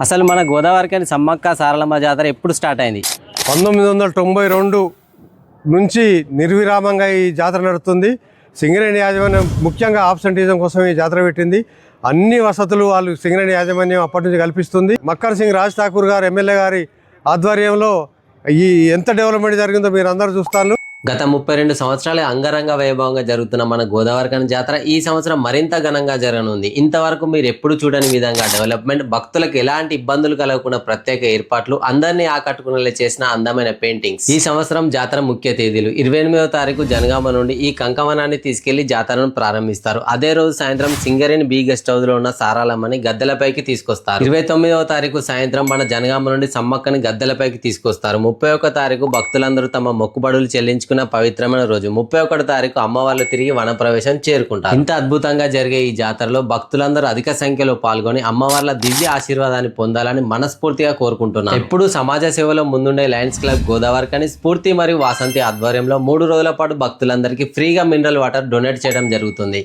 అసలు మన గోదావరికని సమ్మక్క సారలమ్మ జాతర ఎప్పుడు స్టార్ట్ అయింది? 1992 నుంచి నిర్విరామంగా ఈ జాతర నడుస్తుంది. సింగరేణి యాజమాన్యం ముఖ్యంగా ఆబ్సెంటిజం కోసం ఈ జాతర పెట్టింది. అన్ని వసతులు వాళ్ళు సింగరేణి యాజమాన్యం అప్పటి నుంచి కల్పిస్తుంది. మక్కర్ సింగ్ రాజ్ ఠాకూర్ గారు ఎమ్మెల్యే గారి ఆధ్వర్యంలో ఈ ఎంత డెవలప్మెంట్ జరిగిందో మీరు అందరూ చూస్తారు. గత 32 సంవత్సరాలు అంగరంగ వైభవంగా జరుగుతున్న మన గోదావరికని జాతర ఈ సంవత్సరం మరింత ఘనంగా జరగనుంది. ఇంతవరకు మీరు ఎప్పుడు చూడని విధంగా డెవలప్మెంట్, భక్తులకు ఎలాంటి ఇబ్బందులు కలగకుండా ప్రత్యేక ఏర్పాట్లు, అందరినీ ఆకట్టుకునేలా చేసిన అందమైన పెయింటింగ్స్. ఈ సంవత్సరం జాతర ముఖ్య తేదీలు: 28వ తారీఖు జనగామ నుండి ఈ కంకవనాన్ని తీసుకెళ్లి జాతరను ప్రారంభిస్తారు. అదే రోజు సాయంత్రం సింగరేణి బి గెస్ట్ హౌస్ లో ఉన్న సారాలమ్మని గద్దెలపైకి తీసుకొస్తారు. 29వ తారీఖు సాయంత్రం మన జనగామ నుండి సమ్మక్కని గద్దెలపైకి తీసుకొస్తారు. 31వ తారీఖు భక్తులందరూ తమ మొక్కుబడులు చెల్లించుకున్న పవిత్రమైన రోజు. 31వ తారీఖు అమ్మవార్లు తిరిగి వనప్రవేశం చేరుకుంటారు. ఇంత అద్భుతంగా జరిగే ఈ జాతరలో భక్తులందరూ అధిక సంఖ్యలో పాల్గొని అమ్మవార్ల దివ్య ఆశీర్వాదాన్ని పొందాలని మనస్ఫూర్తిగా కోరుకుంటున్నారు. ఎప్పుడు సమాజ సేవలో ముందుండే లయన్స్ క్లబ్ గోదావరికని స్ఫూర్తి మరియు వాసంతి ఆధ్వర్యంలో 3 రోజుల పాటు భక్తులందరికీ ఫ్రీగా మినరల్ వాటర్ డొనేట్ చేయడం జరుగుతుంది.